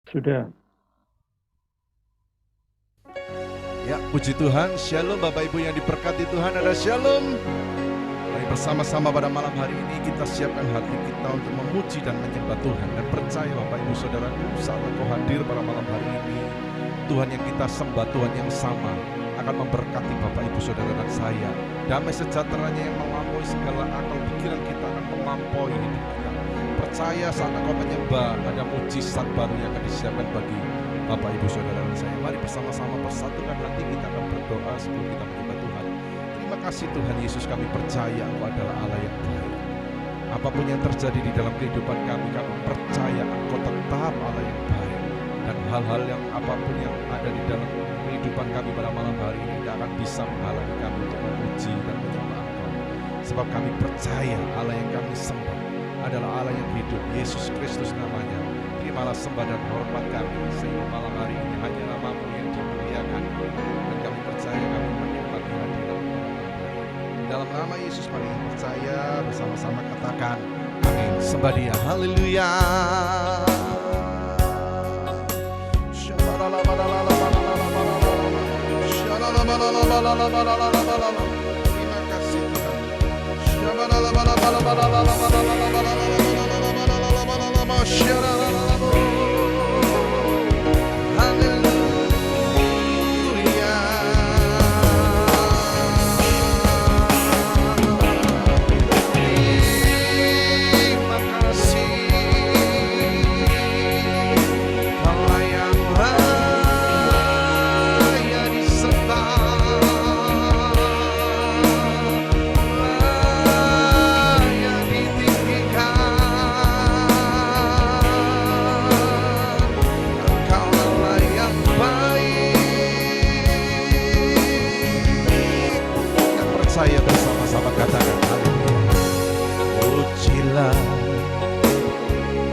Sudah. Ya, puji Tuhan. Shalom Bapak Ibu yang diberkati Tuhan, ada shalom. Mari bersama-sama pada malam hari ini kita siapkan hati kita untuk memuji dan menyembah Tuhan. Dan percaya Bapak Ibu Saudaraku, saat Engkau hadir pada malam hari ini, Tuhan yang kita sembah, Tuhan yang sama, akan memberkati Bapak Ibu Saudara dan saya. Damai sejahteranya yang melampaui segala akal pikiran kita akan melampaui hidup kita. Percaya saat Engkau menyembah, ada mujizat baru yang akan disiapkan bagi Bapak Ibu Saudara dan saya. Mari bersama-sama persatukan hati kita akan berdoa sebelum kita menyembah Tuhan. Terima kasih Tuhan Yesus, kami percaya Engkau adalah Allah yang baik. Apapun yang terjadi di dalam kehidupan kami percaya Engkau tetap Allah yang baik. Dan hal-hal yang apapun yang ada di dalam kehidupan kami pada malam hari ini tidak akan bisa menghalangi kami untuk memuji dan menyembah Engkau. Sebab kami percaya Allah yang kami sembah adalah Allah yang hidup, Yesus Kristus namanya. Terimalah sembah dan hormat kami, sehingga malam hari ini hanya nama-Mu yang dimuliakan. Dan kami percaya kami menikmati hadirat-Mu. Dalam nama Yesus mari kita percaya, bersama-sama katakan amin. Sembah Dia, haleluya. Terima kasih Tuhan. Saya bersama-sama katakan haleluya. Pujilah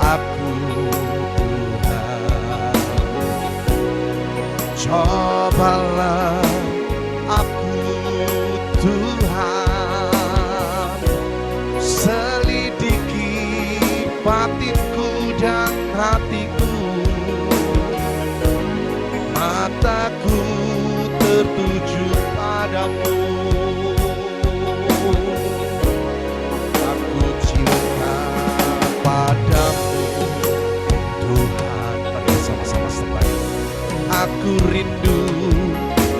aku Tuhan, cobalah aku Tuhan, selidiki batinku dan hatiku, mataku tertuju padamu. Aku rindu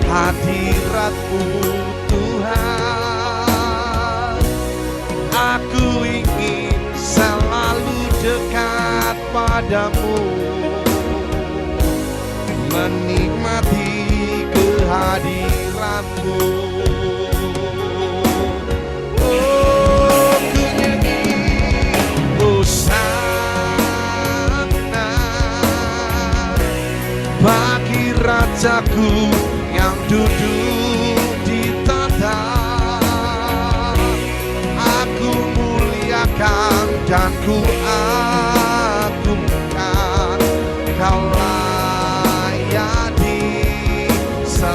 hadirat-Mu Tuhan. Aku ingin selalu dekat padamu, menikmati kehadiran-Mu. Oh, ku nyanyi Hosana bagi Rajaku yang duduk di tahta. Aku muliakan dan ku agungkan, Kau layak disembah.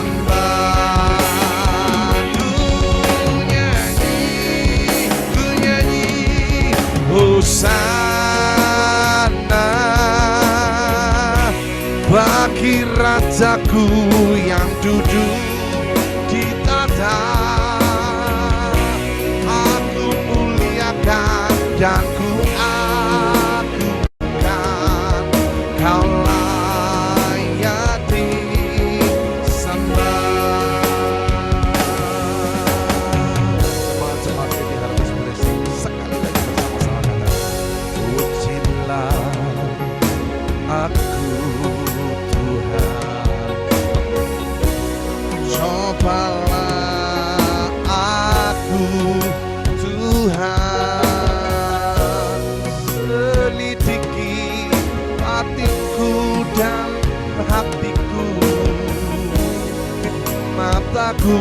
Ku nyanyi Hosana bagi Rajaku yang duduk di tahta. Aku muliakan dan ku agungkan, Kau layak disembah. Cepat-cepat kita harus bersih sekali lagi bersama-sama kata pujilah aku Tuhan, cobalah aku Tuhan, selidiki hatiku dan hatiku, mataku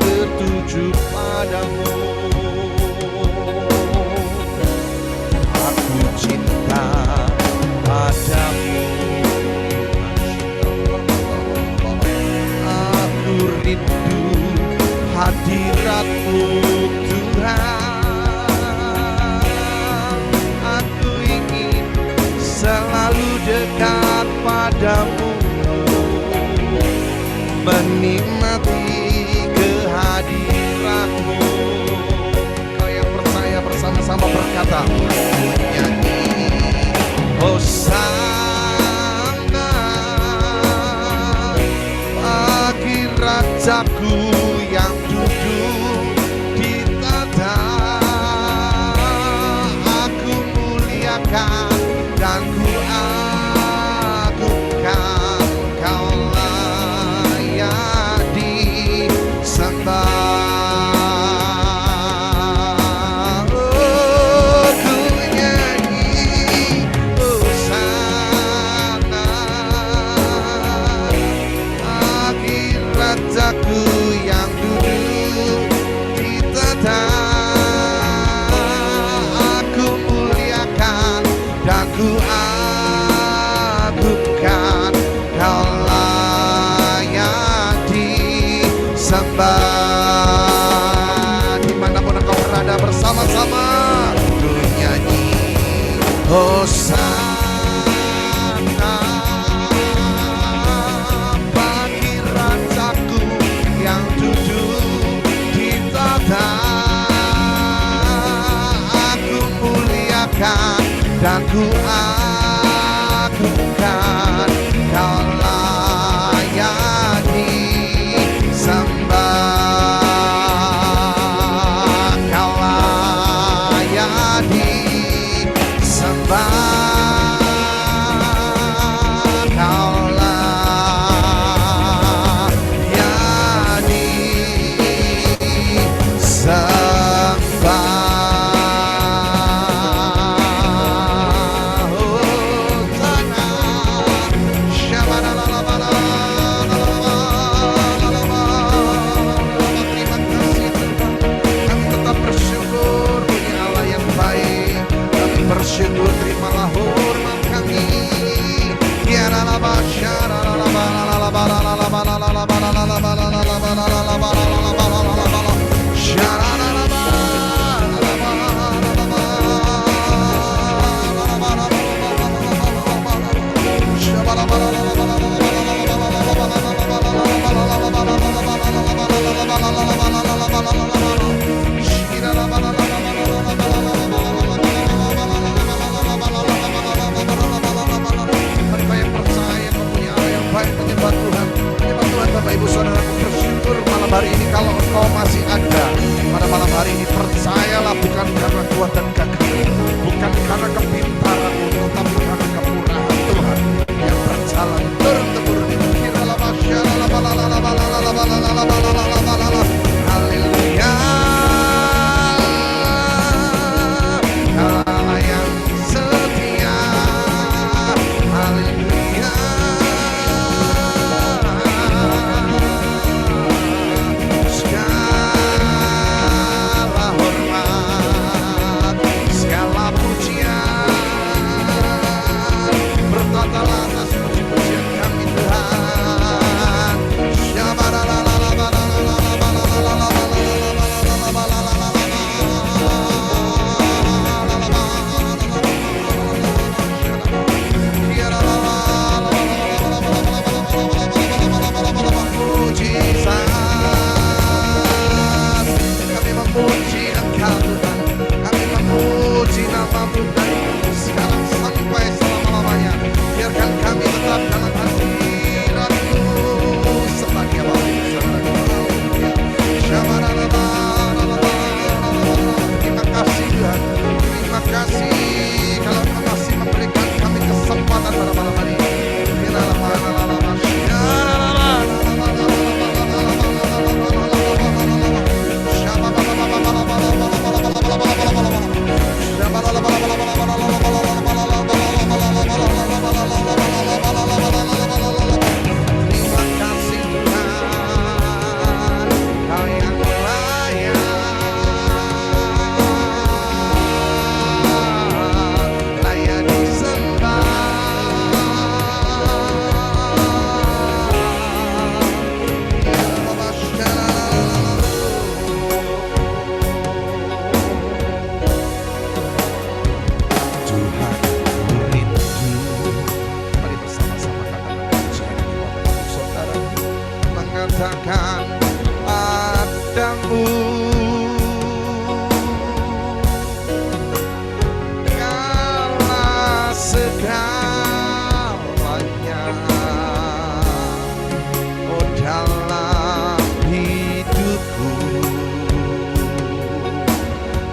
tertuju padamu. Aku cinta padamu, rindu hadirat-Mu Tuhan. Aku ingin selalu dekat padamu, menikmati kehadiranmu. Kau yang percaya bersama-sama berkata, nyanyi Hosana bagi Rajaku yang duduk di tata. Aku muliakan dan ku agungkan, kau layak disembah. Oh, ku nyanyi Hosana bagi Rajaku yang duduk di tata. Aku muliakan dan ku agungkan, kau layak disembah. Dimanapun engkau berada bersama-sama ku nyanyi Hosana bagi Rajaku yang duduk di tata. Aku muliakan dan ku agungkan, kau layak disembah. Kau layak disembah. Kau layak disembah. Bersyukur, terimalah hormat kami. Mereka yang percaya mempunyai Allah yang baik, menyembah Tuhan. Menyembah Tuhan Bapak Ibu Saudara, aku bersyukur malam hari ini kalau engkau masih ada. Pada malam hari ini percayalah, bukan karena kuat dan gagah, bukan karena kepintaranmu, tetapi karena kemurahan Tuhan yang berjalan turun-temurun. Haleluya. Allah yang setia. Haleluya. Segala hormat, segala pujian nyatakan padamu. Kala segalanya, oh dalam hidupku,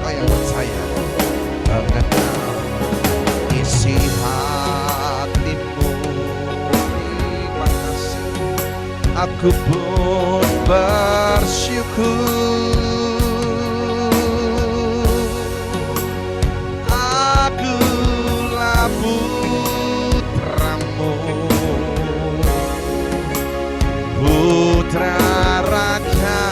kau yang percaya mengenal isi hatimu. Terima kasih, aku pun bersyukur. Akulah putramu, putra raja.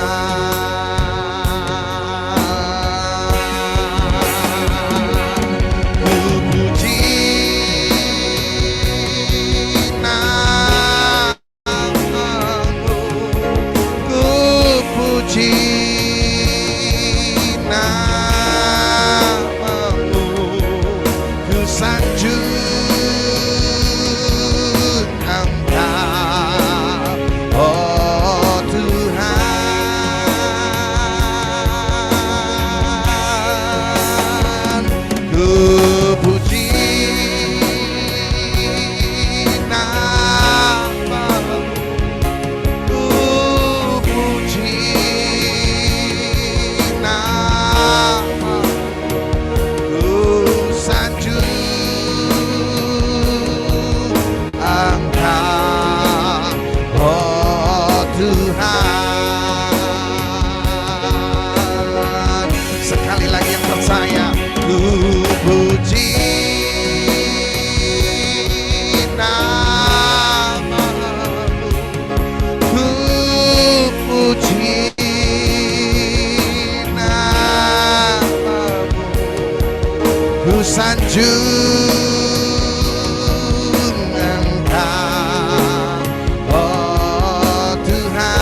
Ku puji namamu, ku puji namamu, ku sanjung Engkau, oh Tuhan. Ku puji namamu, ku puji namamu, ku sanjung Engkau, oh Tuhan. Sekali lagi yang percaya, ku puji namamu, ku puji namamu, ku sanjung Engkau, oh Tuhan.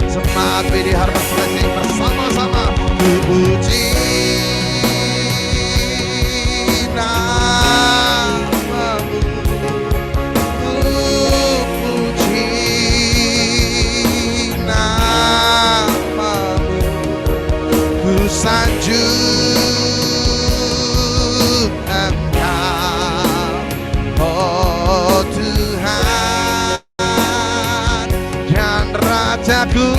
Semangat PD Harvest Blessing bersama-sama. Ku puji namamu, ku puji namamu, ku sanjung Engkau, oh Tuhan dan Rajaku.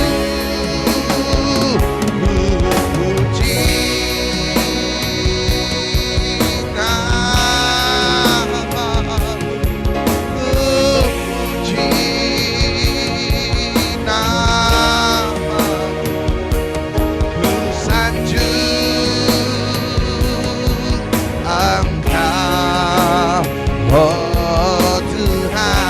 Ku puji namamu, ku puji namamu, ku sanjung Engkau, oh Tuhan.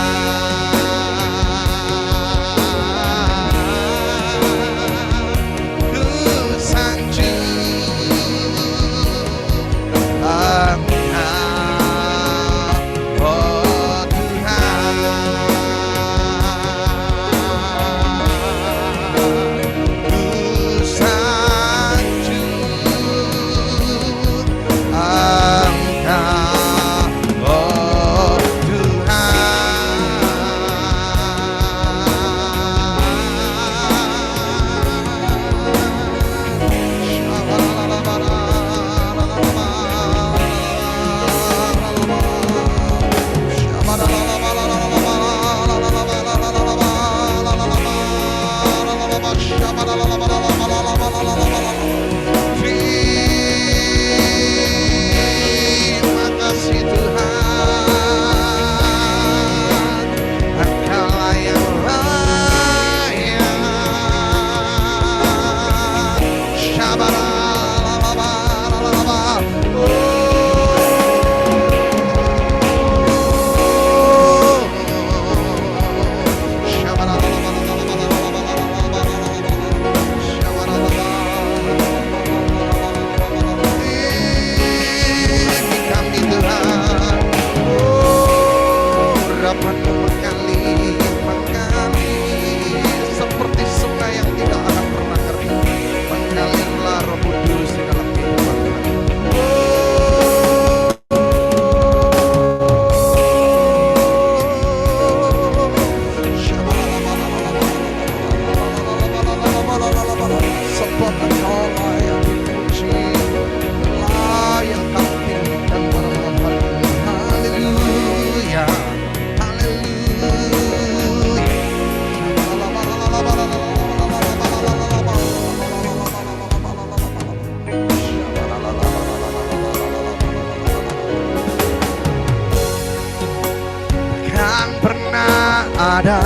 ada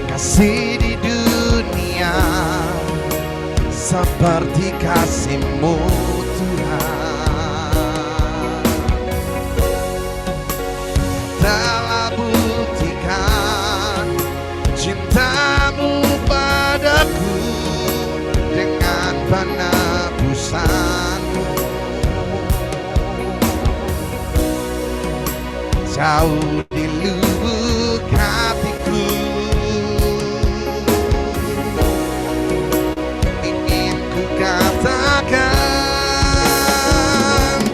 kasih di dunia seperti kasih-Mu Tuhan. Telah buktikan cinta-Mu padaku dengan penebusan-Mu. Jauh di lubuk hatiku ingin ku katakan,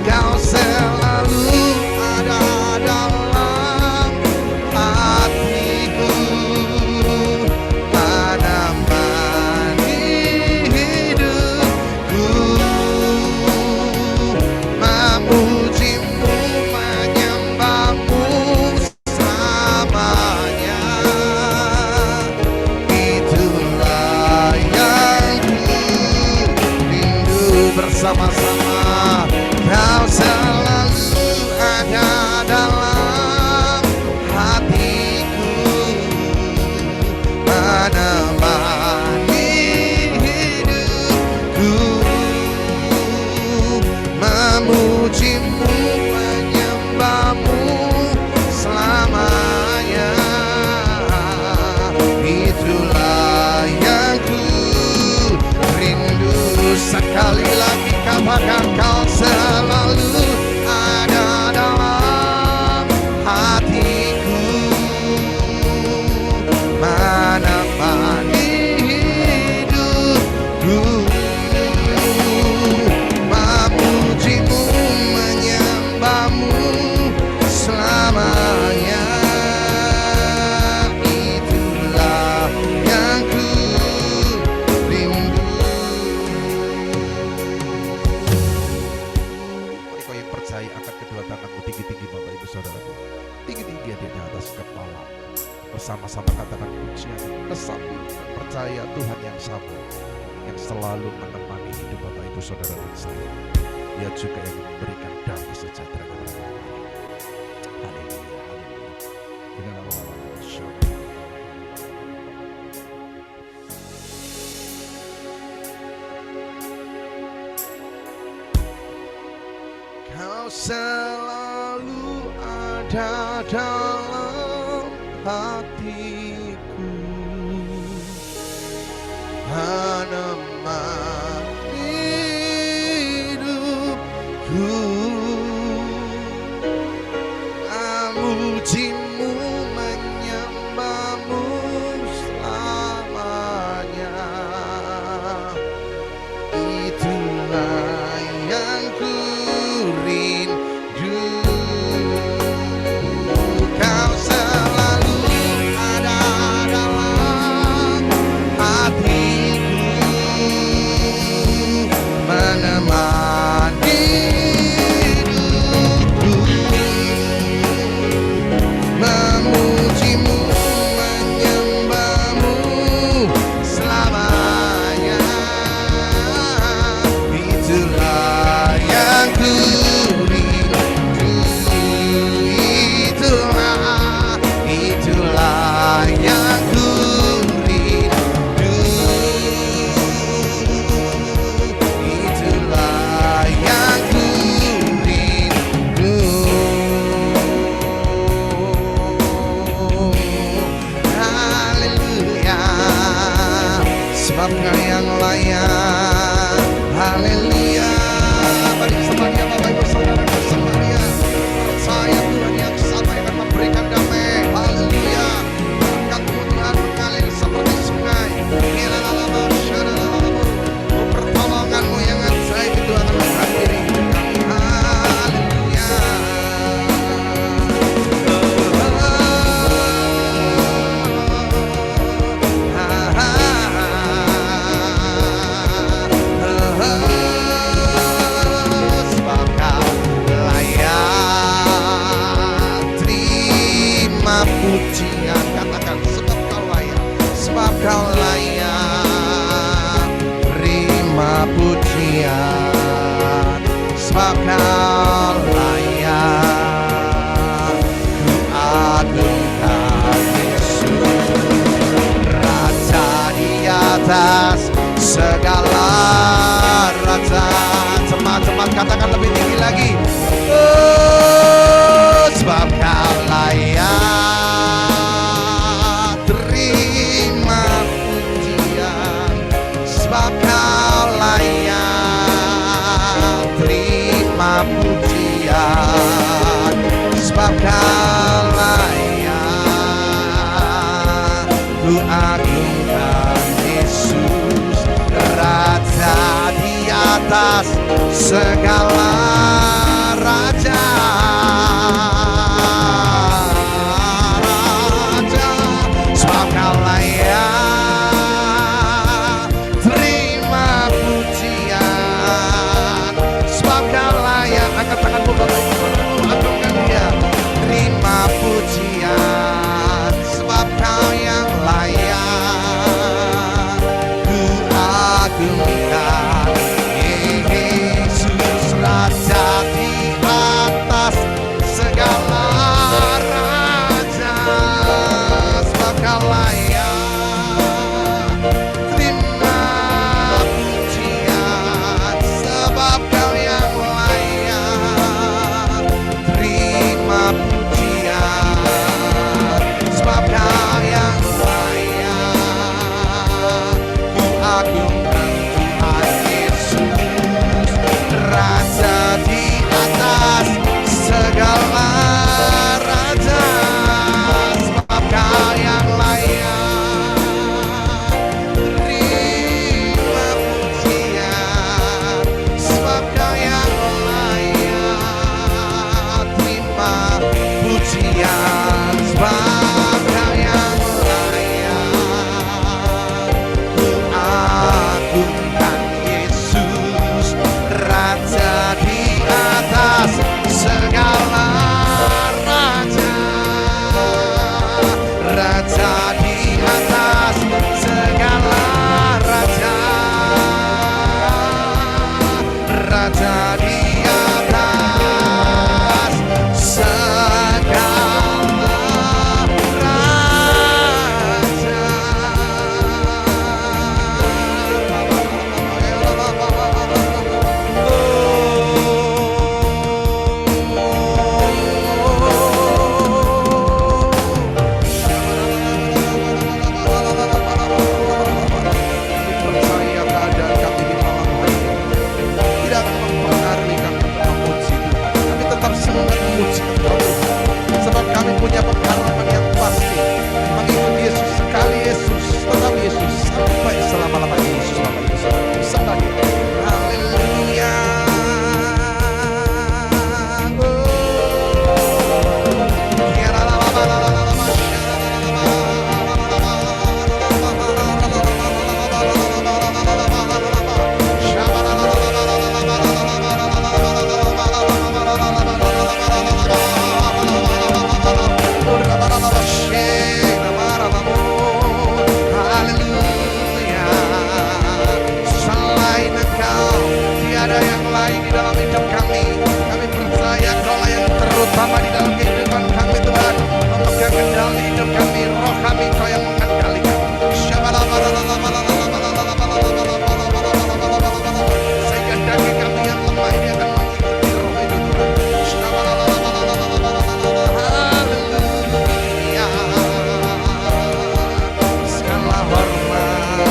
Kau selalu ada dalam hatiku, menemani hidupku, memuji-Mu, menyembah-Mu selamanya. Itulah yang ku rindu bersama-sama. Kau selalu ada dalam hatiku, menemani hidupku, memuji-Mu, menyembah-Mu selamanya. Itulah yang ku rindu. Sekali lagi katakan, Kau selalu ada dalam hatiku, menemani hidupku, memuji-Mu, menyembah-Mu selamanya. Itulah yang ku rindu. Kau yang percaya, angkat kedua tanganmu tinggi-tinggi Bapak Ibu Saudaraku, tinggi-tinggi di atas kepala. Bersama-sama katakan pujian, resapi, percaya Tuhan yang sama, yang selalu menemani hidup Bapak Ibu Saudara dan saya. Dia juga yang memberikan damai sejahtera kepada kita. Haleluya, haleluya. Dengan nama Yesus. Kau selalu ada dalam hatiku, menemani hidupku, memuji-Mu, menyembah-Mu selamanya. Itulah yang ku rindu. Kau selalu ada dalam hatiku, menemani hidupku, sebab Kau layak ku agungkan Yesus, Raja di atas segala raja. Sebab Kau layak terima pujian, sebab Kau layak. Angkat tanganmu Bapak Ibu, agungkan Dia. Terima pujian, sebab Kau yang layak ku agungkan Yesus, Raja di atas segala raja. Sebab Kau layak terima pujian, sebab Kau yang layak terima pujian, sebab Kau yang layak ku agungkan Tuhan Yesus, Raja di atas segala raja. Sebab Kau yang layak terima pujian, sebab Kau yang layak terima pujian, sebab Kau yang layak ku agungkan Yesus, Raja di atas segala raja. Raja di atas segala raja. Raja di atas segala raja. Percaya keadaan kami di malam hari ini tidak akan mempengaruhi kami untuk memuji Tuhan. Kami tetap semangat memuji Engkau Tuhan, sebab kami punya pengharapan yang pasti mengikut Yesus. Sekali Yesus, tetap Yesus, sampai selama-lamanya Yesus. Bapak Ibu Saudara, bersama kita. Haleluya. Haleluya. Selain Engkau tiada yang lain di dalam hidup kami. Kami percaya Kau lah yang terutama di dalam kehidupan kami Tuhan. Memegang kendali hidup kami, roh kami Kau yang mengendalikan. Sehingga daging kami yang lemah ini akan mengikuti roh itu Tuhan. Haleluya. Segala hormat.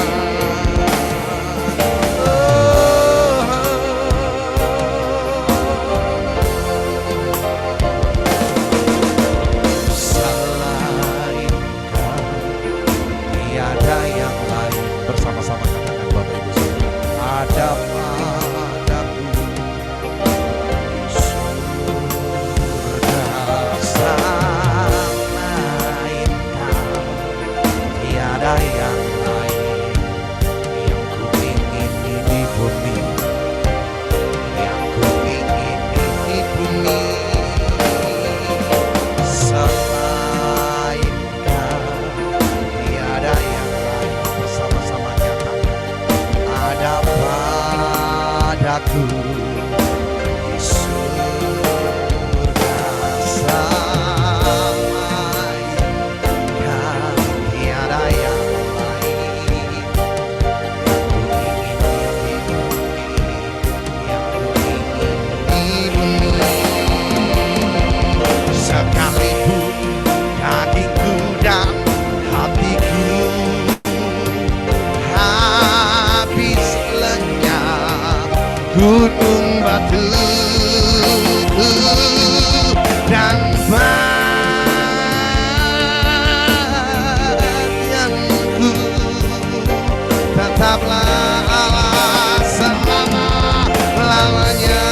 tetaplah Allah selama-lamanya.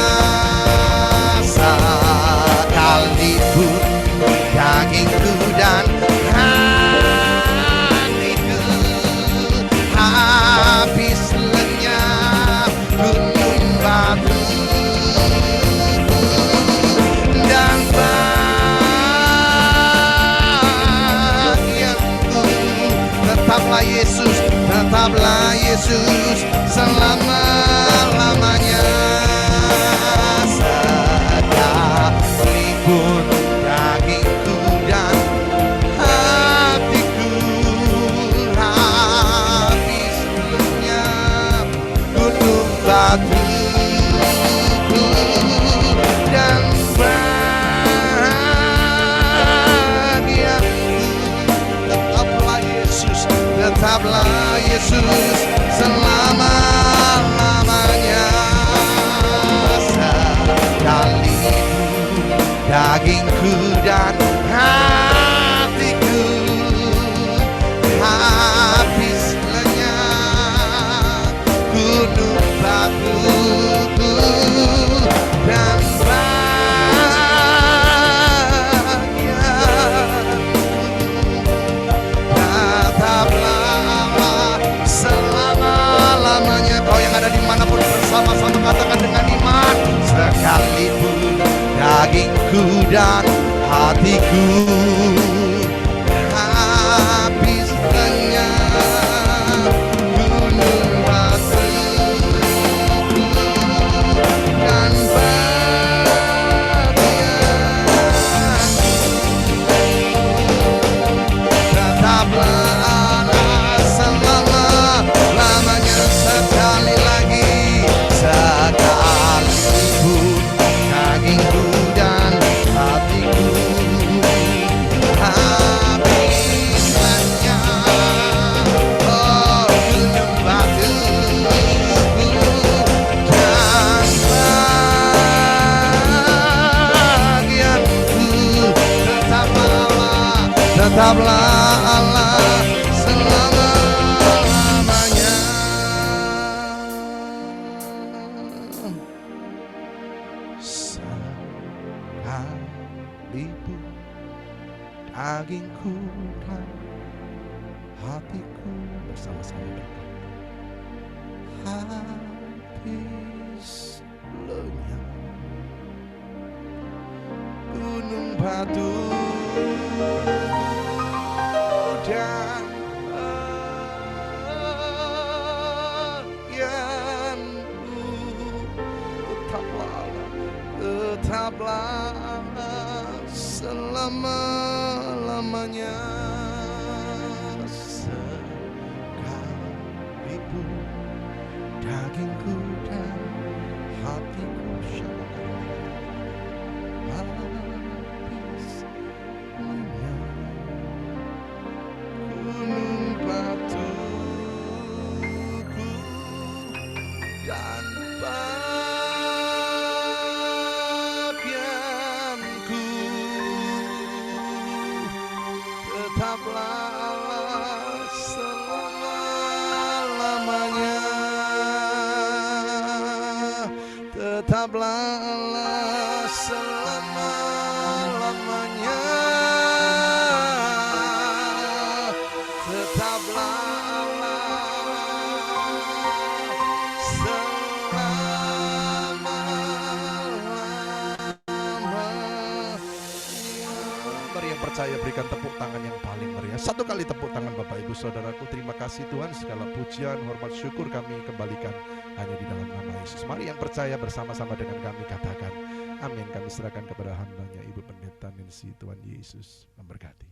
Sekalipun dagingku dan hatiku habis lenyap gunung batu dan bagianku, tetaplah Yesus selama-lamanya. Sekalipun dagingku dan hatiku habis lenyap gunung batu dan tetaplah Yesus selama-lamanya. Sekalipun dagingku dan hatiku habis lenyap gunung batu dan dimanapun bersama-sama katakan dengan iman. Sekalipun dagingku dan hatiku habis lenyap gunung batu dan tetaplah Allah selama-lamanya. Sekali lagi, sekalipun dagingku dan hatiku habis lenyap gunung batu dan bagianku, tetaplah Allah selama-lamanya. Sekalipun dagingku dan hatiku bersama-sama berkata habis lenyap gunung batu dan bagianku, tetaplah selama-lamanya. Sekalipun dagingku dan hatiku habis lenyap gunung batuku dan bagianku, tetaplah Allah selama-lamanya. Tetaplah Allah selama-lamanya. Tetaplah Mari yang percaya berikan tepuk tangan yang paling meriah. Satu kali tepuk tangan Bapak Ibu Saudaraku. Terima kasih Tuhan, segala pujian, hormat, syukur kami kembalikan hanya di dalam nama Yesus. Mari yang percaya bersama-sama dengan kami katakan amin. Kami serahkan kepada hamba-Nya Ibu Pendeta Nancy. Tuhan Yesus memberkati.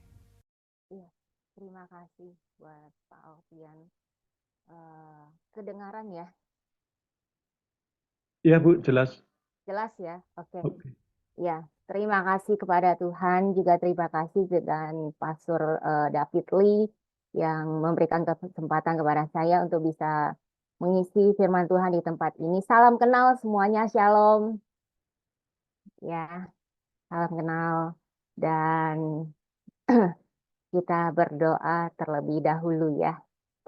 Iya, terima kasih buat Pak Alfian. Kedengaran ya? Iya Bu, jelas. Jelas ya? Oke. Oke. Ya, terima kasih kepada Tuhan, juga terima kasih dengan Pastor David Lee yang memberikan kesempatan kepada saya untuk bisa mengisi firman Tuhan di tempat ini. Salam kenal semuanya, shalom. Ya, salam kenal. Dan kita berdoa terlebih dahulu ya.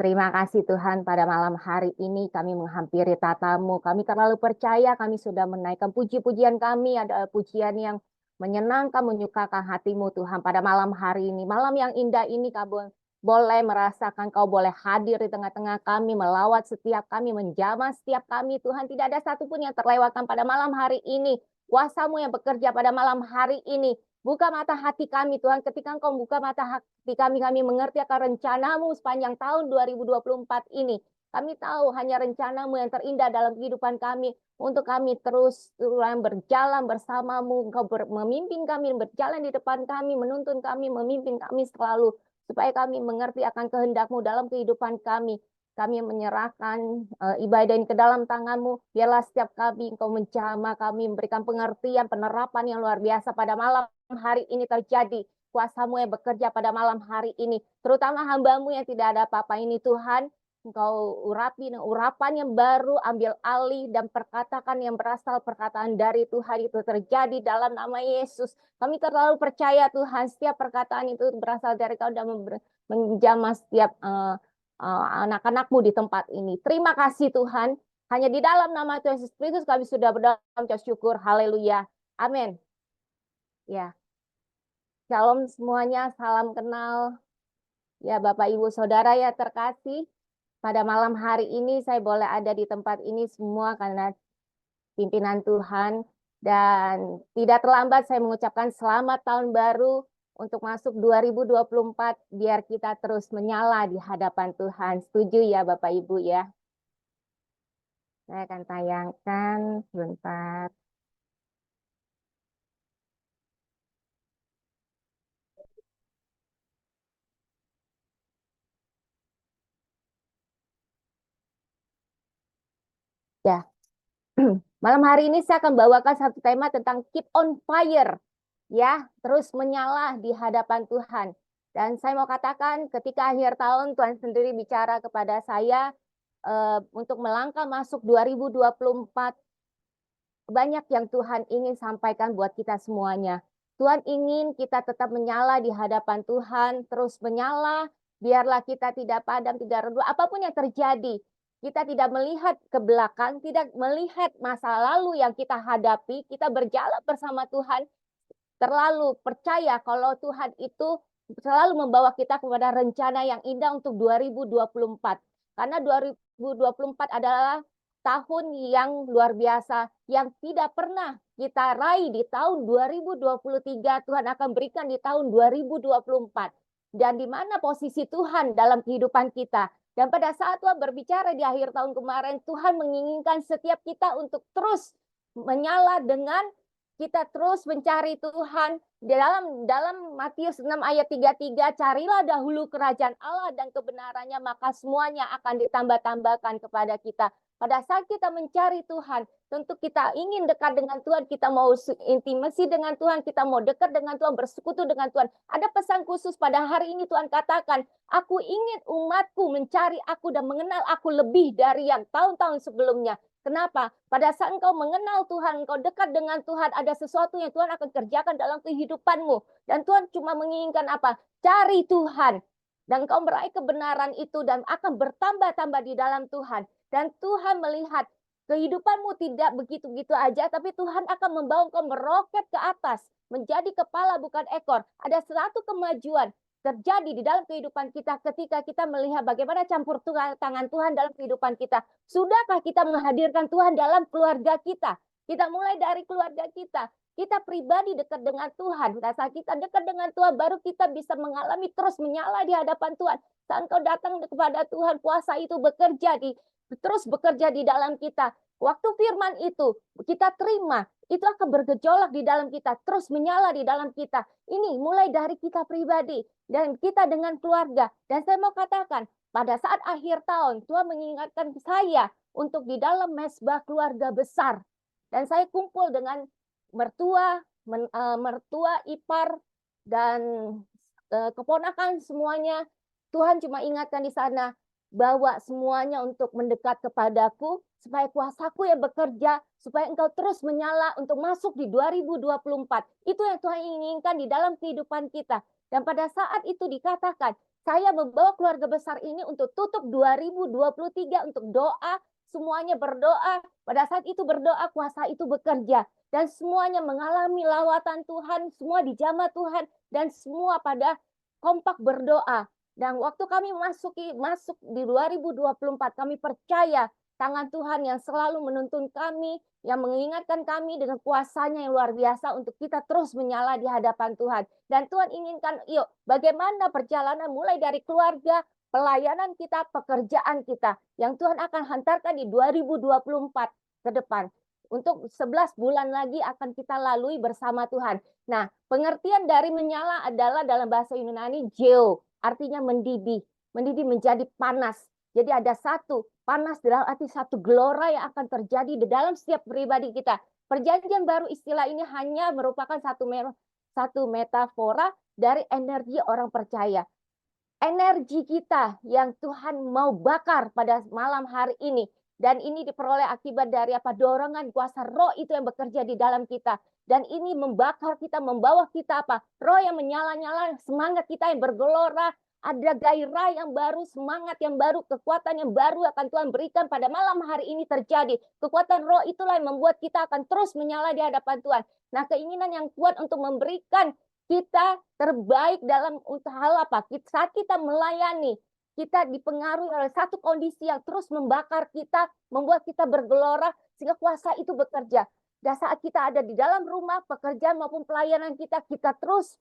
Terima kasih Tuhan, pada malam hari ini kami menghampiri tatamu. Kami terlalu percaya, kami sudah menaikkan puji-pujian kami, ada pujian yang menyenangkan, menyukakan hatimu Tuhan. Pada malam hari ini, malam yang indah ini kami boleh merasakan, kau boleh hadir di tengah-tengah kami, melawat setiap kami, menjamah setiap kami Tuhan. Tidak ada satupun yang terlewatkan pada malam hari ini. Kuasamu yang bekerja pada malam hari ini. Buka mata hati kami Tuhan, ketika Engkau buka mata hati kami mengerti akan rencanamu sepanjang tahun 2024 ini. Kami tahu hanya rencanamu yang terindah dalam kehidupan kami, untuk kami terus berjalan bersamamu. Engkau memimpin kami, berjalan di depan kami, menuntun kami, memimpin kami selalu, supaya kami mengerti akan kehendak-Mu dalam kehidupan kami. Kami menyerahkan ibadah ini ke dalam tangan-Mu. Biarlah setiap kami Engkau menjamah kami, memberikan pengertian, penerapan yang luar biasa pada malam hari ini terjadi. Kuasa-Mu yang bekerja pada malam hari ini. Terutama hamba-Mu yang tidak ada apa-apa ini Tuhan. Engkau urapi urapan yang baru, ambil alih dan perkatakan yang berasal perkataan dari Tuhan itu terjadi dalam nama Yesus. Kami terlalu percaya Tuhan, setiap perkataan itu berasal dari Kau dan menjamah setiap anak-anak-Mu di tempat ini. Terima kasih Tuhan. Hanya di dalam nama Tuhan Yesus Kristus kami sudah berdoa, syukur. Haleluya. Amin. Ya. Shalom semuanya, salam kenal. Ya Bapak Ibu Saudara ya terkasih. Pada malam hari ini saya boleh ada di tempat ini semua karena pimpinan Tuhan. Dan tidak terlambat saya mengucapkan selamat tahun baru. Untuk masuk 2024, biar kita terus menyala di hadapan Tuhan. Setuju ya Bapak Ibu ya? Saya akan tayangkan sebentar. Ya, malam hari ini saya akan bawakan satu tema tentang keep on fire. Ya, terus menyala di hadapan Tuhan. Dan saya mau katakan ketika akhir tahun Tuhan sendiri bicara kepada saya untuk melangkah masuk 2024, banyak yang Tuhan ingin sampaikan buat kita semuanya. Tuhan ingin kita tetap menyala di hadapan Tuhan, terus menyala, biarlah kita tidak padam, tidak redup, apapun yang terjadi. Kita tidak melihat ke belakang, tidak melihat masa lalu yang kita hadapi, kita berjalan bersama Tuhan, terlalu percaya kalau Tuhan itu selalu membawa kita kepada rencana yang indah untuk 2024. Karena 2024 adalah tahun yang luar biasa yang tidak pernah kita raih di tahun 2023, Tuhan akan berikan di tahun 2024. Dan di mana posisi Tuhan dalam kehidupan kita. Dan pada saat Tuhan berbicara di akhir tahun kemarin, Tuhan menginginkan setiap kita untuk terus menyala dengan kita terus mencari Tuhan. Dalam Matius 6 ayat 33, carilah dahulu kerajaan Allah dan kebenarannya, maka semuanya akan ditambah-tambahkan kepada kita. Pada saat kita mencari Tuhan, tentu kita ingin dekat dengan Tuhan, kita mau intimasi dengan Tuhan, kita mau dekat dengan Tuhan, bersekutu dengan Tuhan. Ada pesan khusus pada hari ini Tuhan katakan, aku ingin umatku mencari aku dan mengenal aku lebih dari yang tahun-tahun sebelumnya. Kenapa? Pada saat engkau mengenal Tuhan, engkau dekat dengan Tuhan, ada sesuatu yang Tuhan akan kerjakan dalam kehidupanmu. Dan Tuhan cuma menginginkan apa? Cari Tuhan. Dan engkau meraih kebenaran itu dan akan bertambah-tambah di dalam Tuhan. Dan Tuhan melihat kehidupanmu tidak begitu-begitu aja, tapi Tuhan akan membawa engkau meroket ke atas. Menjadi kepala bukan ekor. Ada suatu kemajuan terjadi di dalam kehidupan kita ketika kita melihat bagaimana campur tangan Tuhan dalam kehidupan kita. Sudahkah kita menghadirkan Tuhan dalam keluarga kita? Kita mulai dari keluarga kita. Kita pribadi dekat dengan Tuhan. Saat kita dekat dengan Tuhan, baru kita bisa mengalami terus menyala di hadapan Tuhan. Saat kau datang kepada Tuhan, kuasa itu terus bekerja di dalam kita. Waktu firman itu kita terima, itu akan bergejolak di dalam kita, terus menyala di dalam kita. Ini mulai dari kita pribadi dan kita dengan keluarga. Dan saya mau katakan, pada saat akhir tahun, Tuhan mengingatkan saya untuk di dalam mesbah keluarga besar. Dan saya kumpul dengan mertua, ipar, dan keponakan semuanya. Tuhan cuma ingatkan di sana, bawa semuanya untuk mendekat kepadaku, supaya kuasaku yang bekerja, supaya engkau terus menyala untuk masuk di 2024. Itu yang Tuhan inginkan di dalam kehidupan kita. Dan pada saat itu dikatakan, Saya membawa keluarga besar ini untuk tutup 2023 untuk doa, semuanya berdoa. Pada saat itu berdoa, kuasa itu bekerja. Dan semuanya mengalami lawatan Tuhan, semua dijamah Tuhan, dan semua pada kompak berdoa. Dan waktu kami masuk di 2024, kami percaya tangan Tuhan yang selalu menuntun kami, yang mengingatkan kami dengan kuasanya yang luar biasa untuk kita terus menyala di hadapan Tuhan. Dan Tuhan inginkan, yuk bagaimana perjalanan mulai dari keluarga, pelayanan kita, pekerjaan kita, yang Tuhan akan hantarkan di 2024 ke depan. Untuk 11 bulan lagi akan kita lalui bersama Tuhan. Nah, pengertian dari menyala adalah dalam bahasa Yunani geo, artinya mendidih. Mendidih menjadi panas. Jadi ada satu panas dalam arti satu gelora yang akan terjadi di dalam setiap pribadi kita. Perjanjian baru istilah ini hanya merupakan satu metafora dari energi orang percaya. Energi kita yang Tuhan mau bakar pada malam hari ini. Dan ini diperoleh akibat dari apa? Dorongan kuasa roh itu yang bekerja di dalam kita. Dan ini membakar kita, membawa kita apa? Roh yang menyala-nyala, semangat kita yang bergelora, ada gairah yang baru, semangat yang baru, kekuatan yang baru akan Tuhan berikan pada malam hari ini terjadi. Kekuatan roh itulah yang membuat kita akan terus menyala di hadapan Tuhan. Nah, keinginan yang kuat untuk memberikan kita terbaik dalam hal apa? Saat kita melayani, kita dipengaruhi oleh satu kondisi yang terus membakar kita, membuat kita bergelora, sehingga kuasa itu bekerja. Dan saat kita ada di dalam rumah, pekerjaan maupun pelayanan kita terus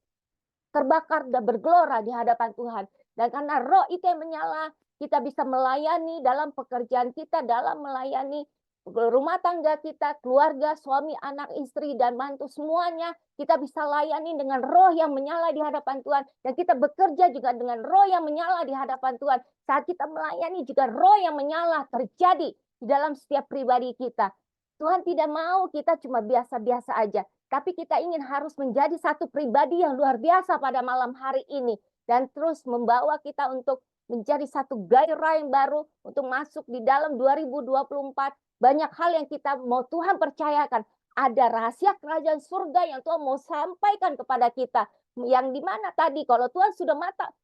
terbakar dan bergelora di hadapan Tuhan. Dan karena roh itu yang menyala, kita bisa melayani dalam pekerjaan kita, dalam melayani rumah tangga kita, keluarga, suami, anak, istri, dan mantu, semuanya kita bisa layani dengan roh yang menyala di hadapan Tuhan. Dan kita bekerja juga dengan roh yang menyala di hadapan Tuhan. Saat kita melayani juga roh yang menyala terjadi di dalam setiap pribadi kita. Tuhan tidak mau kita cuma biasa-biasa aja. Tapi kita ingin harus menjadi satu pribadi yang luar biasa pada malam hari ini. Dan terus membawa kita untuk menjadi satu gairah yang baru untuk masuk di dalam 2024. Banyak hal yang kita mau Tuhan percayakan. Ada rahasia kerajaan surga yang Tuhan mau sampaikan kepada kita. Yang dimana tadi kalau Tuhan sudah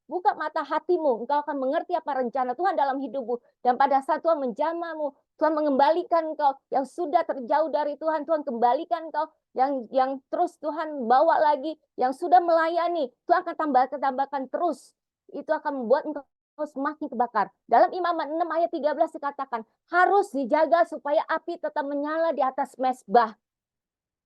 buka mata hatimu, engkau akan mengerti apa rencana Tuhan dalam hidupmu. Dan pada saat Tuhan menjamahmu, Tuhan mengembalikan engkau yang sudah terjauh dari Tuhan, Tuhan kembalikan engkau yang terus Tuhan bawa lagi, yang sudah melayani, Tuhan akan tambahkan terus. Itu akan membuat engkau semakin kebakar. Dalam Imamat 6 ayat 13 dikatakan, harus dijaga supaya api tetap menyala di atas mezbah.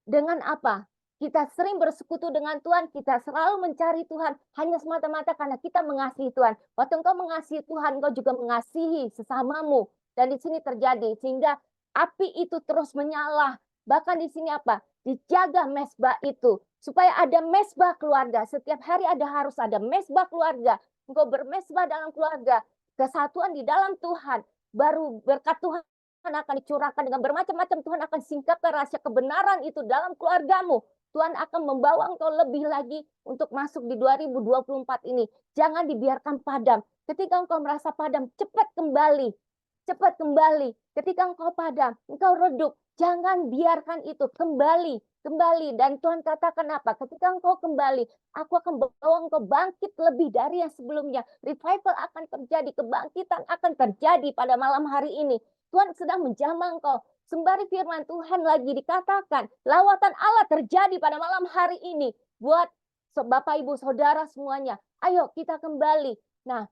Dengan apa? Kita sering bersekutu dengan Tuhan, kita selalu mencari Tuhan hanya semata-mata karena kita mengasihi Tuhan. Waktu engkau mengasihi Tuhan, engkau juga mengasihi sesamamu. Dan di sini terjadi sehingga api itu terus menyala. Bahkan di sini apa? Dijaga mezbah itu supaya ada mezbah keluarga. Setiap hari harus ada mezbah keluarga. Engkau bermezbah dalam keluarga, kesatuan di dalam Tuhan. Baru berkat Tuhan akan dicurahkan dengan bermacam-macam. Tuhan akan singkapkan rahasia kebenaran itu dalam keluargamu. Tuhan akan membawa engkau lebih lagi untuk masuk di 2024 ini. Jangan dibiarkan padam. Ketika engkau merasa padam, cepat kembali. Cepat kembali. Ketika engkau padam, engkau redup. Jangan biarkan itu. Kembali. Dan Tuhan katakan apa? Ketika engkau kembali, aku akan bawa engkau bangkit lebih dari yang sebelumnya. Revival akan terjadi. Kebangkitan akan terjadi pada malam hari ini. Tuhan sedang menjamah engkau. Sembari firman Tuhan lagi dikatakan, lawatan Allah terjadi pada malam hari ini. Buat Bapak, Ibu, Saudara semuanya. Ayo kita kembali. Nah,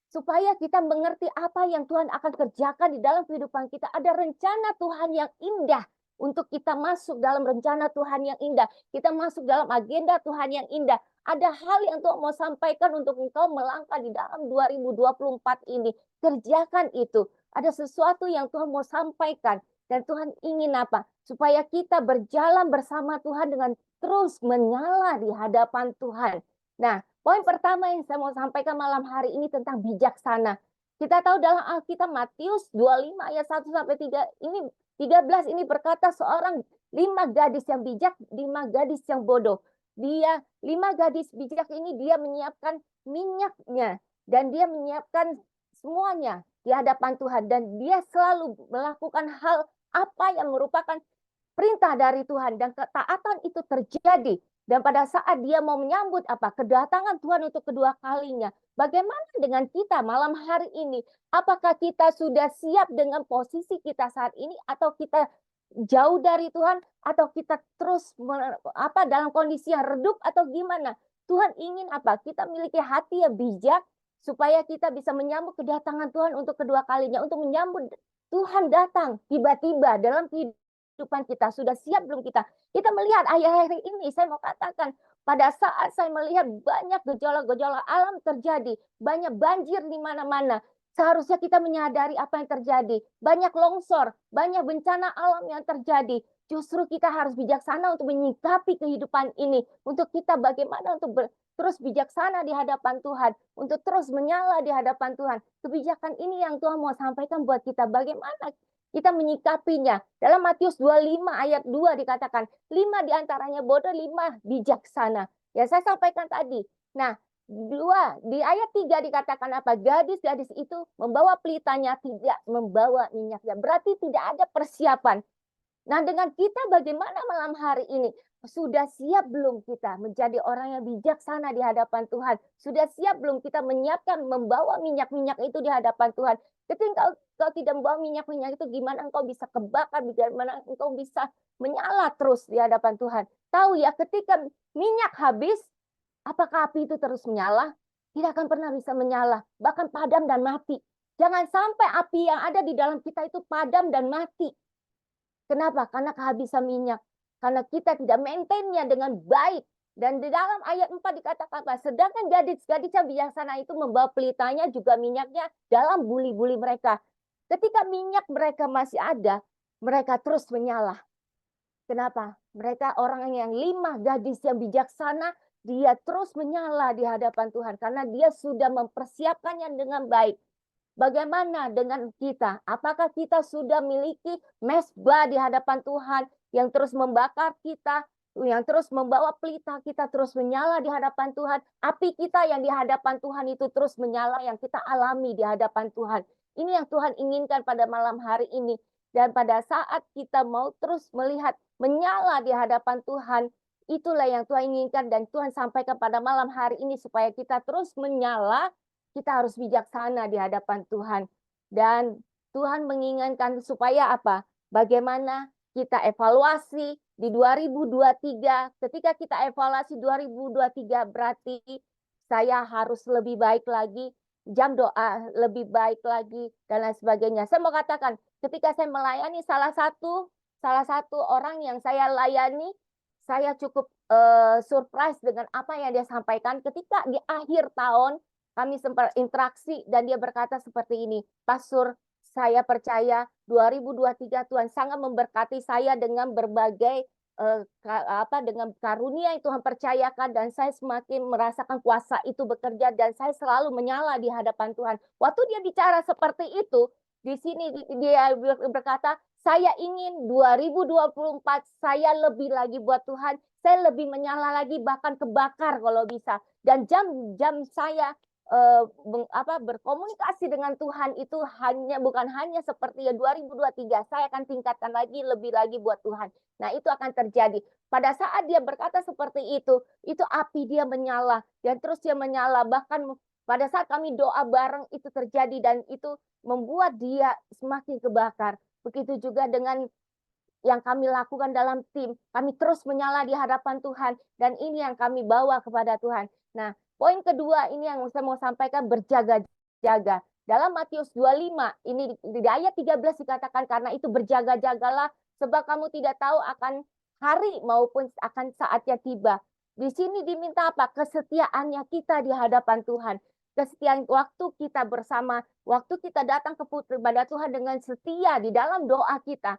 supaya kita mengerti apa yang Tuhan akan kerjakan di dalam kehidupan kita. Ada rencana Tuhan yang indah untuk kita masuk dalam rencana Tuhan yang indah. Kita masuk dalam agenda Tuhan yang indah. Ada hal yang Tuhan mau sampaikan untuk engkau melangkah di dalam 2024 ini. Kerjakan itu. Ada sesuatu yang Tuhan mau sampaikan. Dan Tuhan ingin apa? Supaya kita berjalan bersama Tuhan dengan terus menyala di hadapan Tuhan. Nah, poin pertama yang saya mau sampaikan malam hari ini tentang bijaksana. Kita tahu dalam Alkitab Matius 25 ayat 1 sampai 3 ini 13 ini berkata seorang 5 gadis yang bijak, 5 gadis yang bodoh. 5 gadis bijak ini dia menyiapkan minyaknya dan dia menyiapkan semuanya di hadapan Tuhan dan dia selalu melakukan hal apa yang merupakan perintah dari Tuhan dan ketaatan itu terjadi. Dan pada saat dia mau menyambut apa? Kedatangan Tuhan untuk kedua kalinya. Bagaimana dengan kita malam hari ini? Apakah kita sudah siap dengan posisi kita saat ini atau kita jauh dari Tuhan atau kita terus dalam kondisi yang redup atau gimana? Tuhan ingin apa? Kita miliki hati yang bijak supaya kita bisa menyambut kedatangan Tuhan untuk kedua kalinya, untuk menyambut Tuhan datang tiba-tiba dalam kehidupan kita. Sudah siap belum kita? Kita melihat akhir-akhir ini, saya mau katakan, pada saat saya melihat banyak gejolak-gejolak alam terjadi, banyak banjir di mana-mana, seharusnya kita menyadari apa yang terjadi. Banyak longsor, banyak bencana alam yang terjadi. Justru kita harus bijaksana untuk menyikapi kehidupan ini. Untuk kita bagaimana untuk terus bijaksana di hadapan Tuhan. Untuk terus menyala di hadapan Tuhan. Kebijakan ini yang Tuhan mau sampaikan buat kita. Bagaimana kita menyikapinya. Dalam Matius 25 ayat 2 dikatakan, 5 diantaranya bodoh, 5 bijaksana. Ya saya sampaikan tadi. Nah, 2 di ayat 3 dikatakan apa? Gadis-gadis itu membawa pelitanya, tidak membawa minyaknya. Berarti tidak ada persiapan. Nah, dengan kita bagaimana malam hari ini? Sudah siap belum kita menjadi orang yang bijaksana di hadapan Tuhan? Sudah siap belum kita menyiapkan membawa minyak-minyak itu di hadapan Tuhan? Ketika engkau tidak membawa minyak-minyak itu, gimana engkau bisa kebakar? Bagaimana engkau bisa menyala terus di hadapan Tuhan? Tahu ya, ketika minyak habis, apakah api itu terus menyala? Tidak akan pernah bisa menyala, bahkan padam dan mati. Jangan sampai api yang ada di dalam kita itu padam dan mati. Kenapa? Karena kehabisan minyak. Karena kita tidak maintainnya dengan baik. Dan di dalam ayat 4 dikatakan apa? Sedangkan gadis-gadis yang bijaksana itu membawa pelitanya juga minyaknya dalam buli-buli mereka. Ketika minyak mereka masih ada, mereka terus menyala. Kenapa? Mereka orang yang 5 gadis yang bijaksana, dia terus menyala di hadapan Tuhan. Karena dia sudah mempersiapkannya dengan baik. Bagaimana dengan kita? Apakah kita sudah miliki mezbah di hadapan Tuhan yang terus membakar kita, yang terus membawa pelita kita terus menyala di hadapan Tuhan? Api kita yang di hadapan Tuhan itu terus menyala, yang kita alami di hadapan Tuhan. Ini yang Tuhan inginkan pada malam hari ini. Dan pada saat kita mau terus melihat menyala di hadapan Tuhan, itulah yang Tuhan inginkan dan Tuhan sampaikan pada malam hari ini supaya kita terus menyala. Kita harus bijaksana di hadapan Tuhan. Dan Tuhan menginginkan supaya apa? Bagaimana kita evaluasi di 2023. Ketika kita evaluasi 2023 berarti saya harus lebih baik lagi, jam doa lebih baik lagi, dan lain sebagainya. Saya mau katakan, ketika saya melayani salah satu orang yang saya layani, saya cukup surprise dengan apa yang dia sampaikan ketika di akhir tahun kami sempat interaksi dan dia berkata seperti ini, Pastor, saya percaya 2023 Tuhan sangat memberkati saya dengan berbagai dengan karunia yang Tuhan percayakan dan saya semakin merasakan kuasa itu bekerja dan saya selalu menyala di hadapan Tuhan. Waktu dia bicara seperti itu, di sini dia berkata, saya ingin 2024 saya lebih lagi buat Tuhan, saya lebih menyala lagi bahkan kebakar kalau bisa. Dan jam-jam saya berkomunikasi dengan Tuhan itu bukan hanya seperti ya 2023, saya akan tingkatkan lagi lebih lagi buat Tuhan. Nah, itu akan terjadi. Pada saat dia berkata seperti itu api dia menyala dan terus dia menyala, bahkan pada saat kami doa bareng itu terjadi dan itu membuat dia semakin kebakar. Begitu juga dengan yang kami lakukan dalam tim, kami terus menyala di hadapan Tuhan dan ini yang kami bawa kepada Tuhan. Nah, poin kedua ini yang saya mau sampaikan, berjaga-jaga. Dalam Matius 25, ini di ayat 13 dikatakan, karena itu berjaga-jagalah, sebab kamu tidak tahu akan hari maupun akan saatnya tiba. Di sini diminta apa? Kesetiaannya kita di hadapan Tuhan. Kesetiaan waktu kita bersama, waktu kita datang kepada Tuhan dengan setia di dalam doa kita.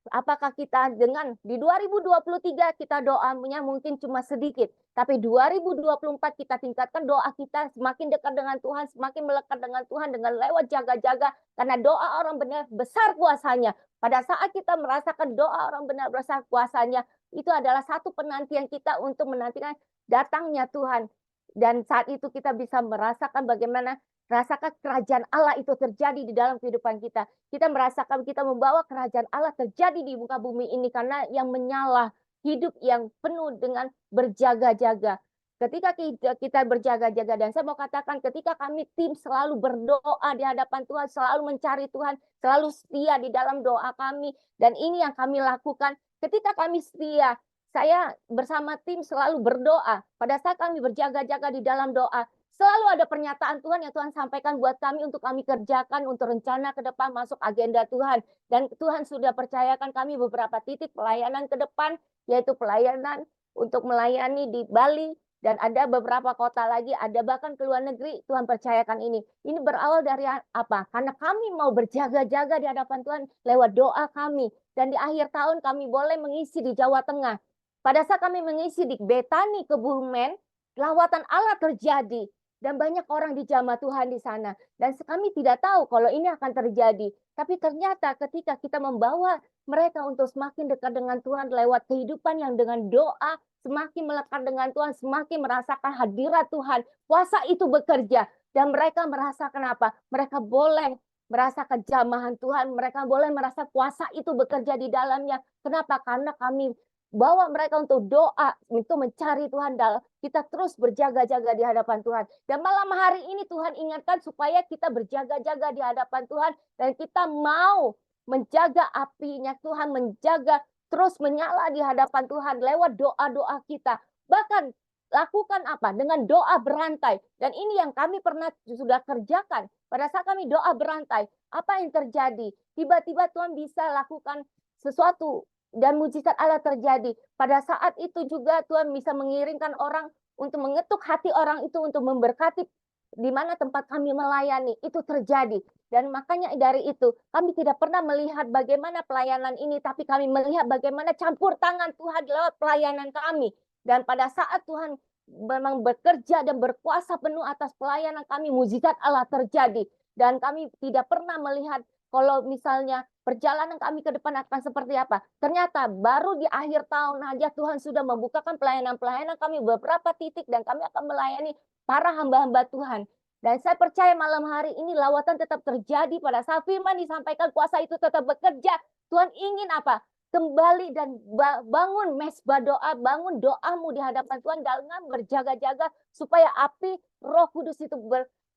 Apakah kita dengan di 2023 kita doanya mungkin cuma sedikit, tapi 2024 kita tingkatkan doa kita semakin dekat dengan Tuhan, semakin melekat dengan Tuhan dengan lewat jaga-jaga, karena doa orang benar besar kuasanya. Pada saat kita merasakan doa orang benar besar kuasanya, itu adalah satu penantian kita untuk menantikan datangnya Tuhan. Dan saat itu kita bisa merasakan bagaimana rasakan kerajaan Allah itu terjadi di dalam kehidupan kita. Kita merasakan kita membawa kerajaan Allah terjadi di muka bumi ini karena yang menyala hidup yang penuh dengan berjaga-jaga. Ketika kita berjaga-jaga, dan saya mau katakan ketika kami tim selalu berdoa di hadapan Tuhan, selalu mencari Tuhan, selalu setia di dalam doa kami, dan ini yang kami lakukan. Ketika kami setia, saya bersama tim selalu berdoa. Pada saat kami berjaga-jaga di dalam doa, selalu ada pernyataan Tuhan yang Tuhan sampaikan buat kami untuk kami kerjakan, untuk rencana ke depan masuk agenda Tuhan. Dan Tuhan sudah percayakan kami beberapa titik pelayanan ke depan, yaitu pelayanan untuk melayani di Bali, dan ada beberapa kota lagi, ada bahkan ke luar negeri. Tuhan percayakan ini. Ini berawal dari apa? Karena kami mau berjaga-jaga di hadapan Tuhan lewat doa kami. Dan di akhir tahun kami boleh mengisi di Jawa Tengah. Pada saat kami mengisi di Betani Kebumen, lawatan Allah terjadi. Dan banyak orang dijamah Tuhan di sana. Dan kami tidak tahu kalau ini akan terjadi. Tapi ternyata ketika kita membawa mereka untuk semakin dekat dengan Tuhan lewat kehidupan yang dengan doa, semakin melekat dengan Tuhan, semakin merasakan hadirat Tuhan. Kuasa itu bekerja. Dan mereka merasakan apa? Mereka boleh merasakan jamahan Tuhan. Mereka boleh merasa kuasa itu bekerja di dalamnya. Kenapa? Karena kami bawa mereka untuk doa, untuk mencari Tuhan. Kita terus berjaga-jaga di hadapan Tuhan. Dan malam hari ini Tuhan ingatkan supaya kita berjaga-jaga di hadapan Tuhan. Dan kita mau menjaga apinya Tuhan, menjaga terus menyala di hadapan Tuhan lewat doa-doa kita. Bahkan lakukan apa? Dengan doa berantai. Dan ini yang kami pernah sudah kerjakan. Pada saat kami doa berantai, apa yang terjadi? Tiba-tiba Tuhan bisa lakukan sesuatu dan mujizat Allah terjadi. Pada saat itu juga Tuhan bisa mengirimkan orang untuk mengetuk hati orang itu untuk memberkati di mana tempat kami melayani. Itu terjadi. Dan makanya dari itu kami tidak pernah melihat bagaimana pelayanan ini, tapi kami melihat bagaimana campur tangan Tuhan lewat pelayanan kami. Dan pada saat Tuhan memang bekerja dan berkuasa penuh atas pelayanan kami, mujizat Allah terjadi. Dan kami tidak pernah melihat kalau misalnya perjalanan kami ke depan akan seperti apa. Ternyata baru di akhir tahun aja Tuhan sudah membukakan pelayanan-pelayanan kami beberapa titik, dan kami akan melayani para hamba-hamba Tuhan. Dan saya percaya malam hari ini lawatan tetap terjadi. Pada saat firman disampaikan, kuasa itu tetap bekerja. Tuhan ingin apa? Kembali dan bangun mesbah doa, bangun doamu di hadapan Tuhan dengan berjaga-jaga supaya api Roh Kudus itu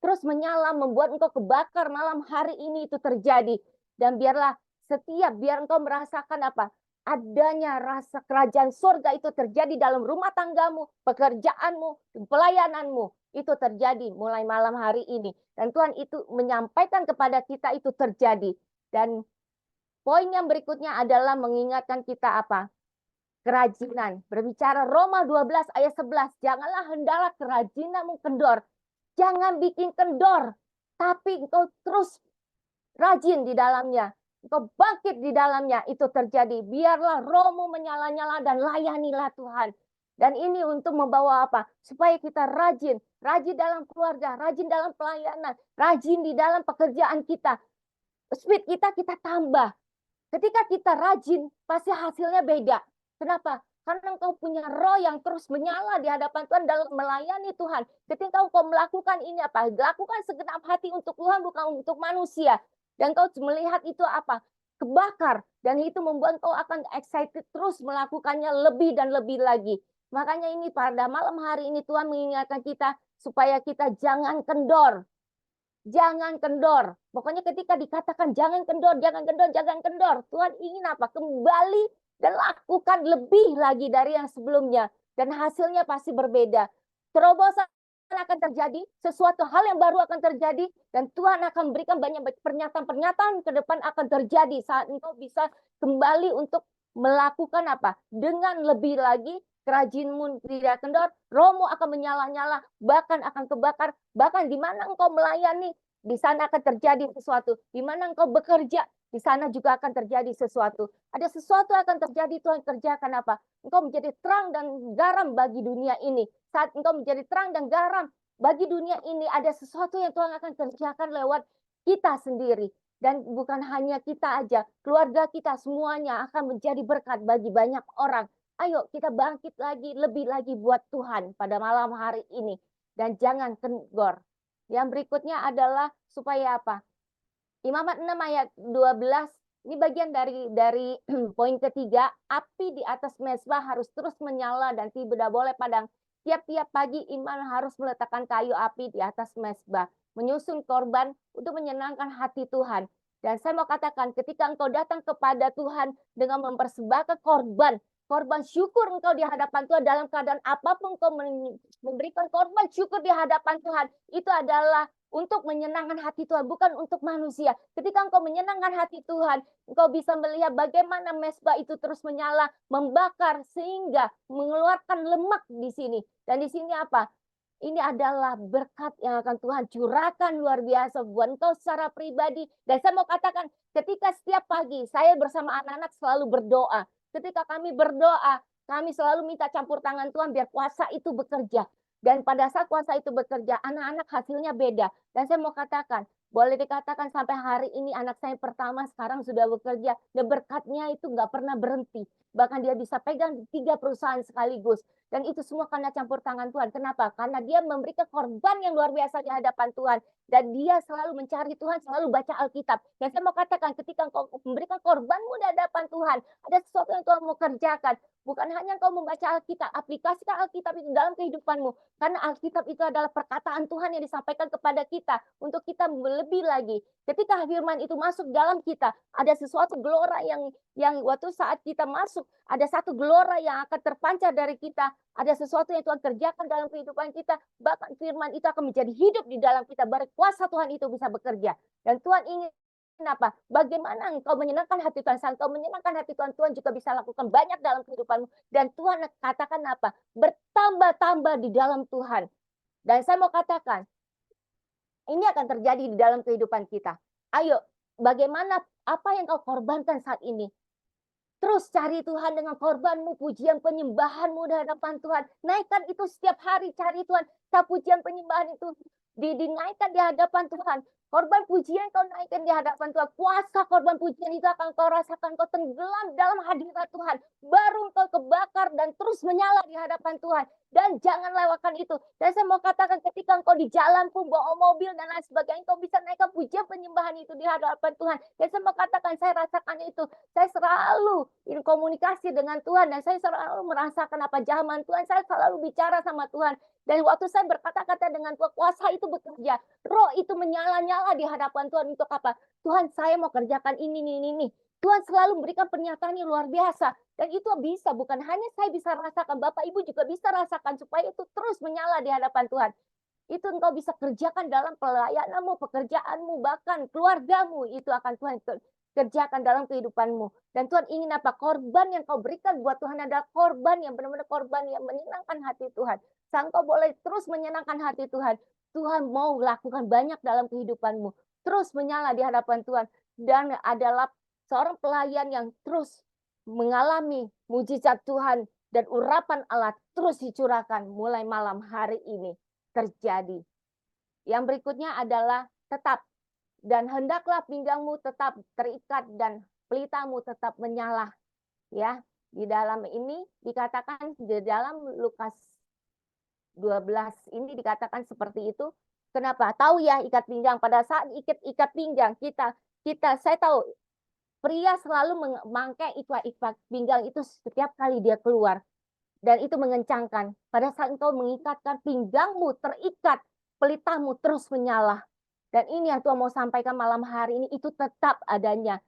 terus menyala, membuat engkau kebakar malam hari ini itu terjadi. Dan biarlah biar engkau merasakan apa? Adanya rasa kerajaan surga itu terjadi dalam rumah tanggamu, pekerjaanmu, pelayananmu. Itu terjadi mulai malam hari ini. Dan Tuhan itu menyampaikan kepada kita itu terjadi. Dan poin yang berikutnya adalah mengingatkan kita apa? Kerajinan. Berbicara Roma 12 ayat 11. Janganlah hendaklah kerajinanmu kendor. Jangan bikin kendor. Tapi engkau terus rajin di dalamnya. Engkau bangkit di dalamnya. Itu terjadi. Biarlah rohmu menyala-nyala dan layanilah Tuhan. Dan ini untuk membawa apa? Supaya kita rajin. Rajin dalam keluarga. Rajin dalam pelayanan. Rajin di dalam pekerjaan kita. Speed kita tambah. Ketika kita rajin, pasti hasilnya beda. Kenapa? Karena engkau punya roh yang terus menyala di hadapan Tuhan dalam melayani Tuhan. Ketika engkau melakukan ini apa? Lakukan segenap hati untuk Tuhan, bukan untuk manusia. Dan engkau melihat itu apa? Kebakar. Dan itu membuat engkau akan excited terus melakukannya lebih dan lebih lagi. Makanya ini pada malam hari ini Tuhan mengingatkan kita supaya kita jangan kendor. Jangan kendor. Pokoknya ketika dikatakan jangan kendor, jangan kendor, jangan kendor. Tuhan ingin apa? Kembali dan lakukan lebih lagi dari yang sebelumnya. Dan hasilnya pasti berbeda. Terobosan akan terjadi, sesuatu hal yang baru akan terjadi, dan Tuhan akan berikan banyak pernyataan-pernyataan ke depan akan terjadi saat engkau bisa kembali untuk melakukan apa? Dengan lebih lagi, kerajinmu tidak kendor, rohmu akan menyala-nyala, bahkan akan kebakar, bahkan di mana engkau melayani, di sana akan terjadi sesuatu. Di mana engkau bekerja, di sana juga akan terjadi sesuatu. Ada sesuatu akan terjadi, Tuhan kerjakan apa? Engkau menjadi terang dan garam bagi dunia ini. Saat engkau menjadi terang dan garam bagi dunia ini, ada sesuatu yang Tuhan akan kerjakan lewat kita sendiri. Dan bukan hanya kita aja, keluarga kita semuanya akan menjadi berkat bagi banyak orang. Ayo kita bangkit lagi, lebih lagi buat Tuhan pada malam hari ini. Dan jangan kendor. Yang berikutnya adalah supaya apa? Imamat 6 ayat 12 Ini bagian dari poin ketiga, api di atas mezbah harus terus menyala dan tidak boleh padam. Tiap-tiap pagi iman harus meletakkan kayu api di atas mezbah, menyusun korban untuk menyenangkan hati Tuhan. Dan saya mau katakan, ketika engkau datang kepada Tuhan dengan mempersembahkan korban syukur engkau di hadapan Tuhan dalam keadaan apapun engkau memberikan korban syukur di hadapan Tuhan, itu adalah untuk menyenangkan hati Tuhan, bukan untuk manusia. Ketika engkau menyenangkan hati Tuhan, engkau bisa melihat bagaimana mezbah itu terus menyala, membakar sehingga mengeluarkan lemak di sini. Dan di sini apa? Ini adalah berkat yang akan Tuhan curahkan luar biasa buat engkau secara pribadi. Dan saya mau katakan, ketika setiap pagi saya bersama anak-anak selalu berdoa. Ketika kami berdoa, kami selalu minta campur tangan Tuhan biar kuasa itu bekerja. Dan pada saat kuasa itu bekerja, anak-anak hasilnya beda. Dan saya mau katakan, boleh dikatakan sampai hari ini anak saya pertama sekarang sudah bekerja. Dan berkatnya itu nggak pernah berhenti. Bahkan dia bisa pegang 3 perusahaan sekaligus. Dan itu semua karena campur tangan Tuhan. Kenapa? Karena dia memberikan korban yang luar biasa di hadapan Tuhan. Dan dia selalu mencari Tuhan, selalu baca Alkitab. Dan saya mau katakan, ketika engkau memberikan korbanmu di hadapan Tuhan, ada sesuatu yang Tuhan mau kerjakan. Bukan hanya engkau membaca Alkitab, aplikasikan Alkitab itu dalam kehidupanmu. Karena Alkitab itu adalah perkataan Tuhan yang disampaikan kepada kita untuk kita lebih lagi. Ketika firman itu masuk dalam kita, ada sesuatu gelora yang waktu saat kita masuk, ada satu gelora yang akan terpancar dari kita, ada sesuatu yang Tuhan kerjakan dalam kehidupan kita, bahkan firman itu akan menjadi hidup di dalam kita, baru kuasa Tuhan itu bisa bekerja. Dan Tuhan ingin apa? Bagaimana engkau menyenangkan hati Tuhan? Saat engkau menyenangkan hati Tuhan, Tuhan juga bisa lakukan banyak dalam kehidupanmu. Dan Tuhan katakan apa? Bertambah-tambah di dalam Tuhan. Dan saya mau katakan, ini akan terjadi di dalam kehidupan kita. Ayo, bagaimana apa yang kau korbankan saat ini? Terus cari Tuhan dengan korbanmu, pujian penyembahanmu di hadapan Tuhan. Naikkan itu setiap hari, cari Tuhan. Pujian penyembahan itu dinaikkan di hadapan Tuhan. Korban pujian kau naikkan di hadapan Tuhan. Kuasa korban pujian itu akan kau rasakan. Kau tenggelam dalam hadirat Tuhan. Baru kau kebakar dan terus menyala di hadapan Tuhan. Dan jangan lewatkan itu. Dan saya mau katakan, ketika engkau di jalan pun bawa mobil dan lain sebagainya, engkau bisa naikkan pujian penyembahan itu di hadapan Tuhan. Dan saya mau katakan, saya rasakan itu. Saya selalu komunikasi dengan Tuhan. Dan saya selalu merasakan apa zaman Tuhan. Saya selalu bicara sama Tuhan. Dan waktu saya berkata-kata dengan Tuhan, kuasa itu bekerja. Roh itu menyala-nyala di hadapan Tuhan untuk apa? Tuhan, saya mau kerjakan ini. Tuhan selalu memberikan pernyataan yang luar biasa. Dan itu bisa, bukan hanya saya bisa rasakan, Bapak Ibu juga bisa rasakan supaya itu terus menyala di hadapan Tuhan. Itu engkau bisa kerjakan dalam pelayananmu, pekerjaanmu, bahkan keluargamu. Itu akan Tuhan kerjakan dalam kehidupanmu. Dan Tuhan ingin apa? Korban yang kau berikan buat Tuhan adalah korban yang benar-benar korban yang menyenangkan hati Tuhan. Engkau boleh terus menyenangkan hati Tuhan. Tuhan mau lakukan banyak dalam kehidupanmu. Terus menyala di hadapan Tuhan. Dan adalah seorang pelayan yang terus mengalami mujizat Tuhan. Dan urapan Allah terus dicurahkan mulai malam hari ini terjadi. Yang berikutnya adalah tetap. Dan hendaklah pinggangmu tetap terikat dan pelitamu tetap menyala. Ya, di dalam ini dikatakan, di dalam Lukas 12 ini dikatakan seperti itu. Kenapa? Tahu ya ikat pinggang. Pada saat ikat pinggang kita saya tahu pria selalu memakai ikat pinggang itu setiap kali dia keluar. Dan itu mengencangkan. Pada saat engkau mengikatkan pinggangmu terikat, pelitamu terus menyala. Dan ini yang Tuhan mau sampaikan malam hari ini, itu tetap adanya.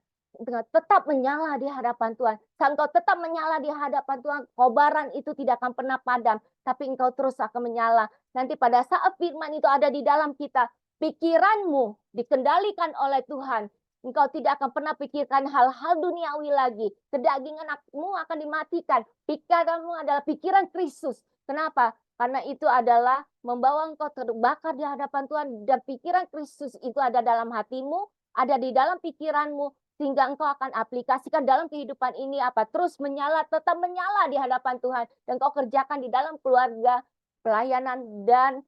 Tetap menyala di hadapan Tuhan. Saat engkau tetap menyala di hadapan Tuhan, kobaran itu tidak akan pernah padam. Tapi engkau terus akan menyala. Nanti pada saat firman itu ada di dalam kita, pikiranmu dikendalikan oleh Tuhan. Engkau tidak akan pernah pikirkan hal-hal duniawi lagi. Kedaginganmu akan dimatikan. Pikiranmu adalah pikiran Kristus. Kenapa? Karena itu adalah membawa engkau terbakar di hadapan Tuhan. Dan pikiran Kristus itu ada dalam hatimu, ada di dalam pikiranmu. Sehingga engkau akan aplikasikan dalam kehidupan ini apa? Terus menyala, tetap menyala di hadapan Tuhan. Dan kau kerjakan di dalam keluarga, pelayanan, dan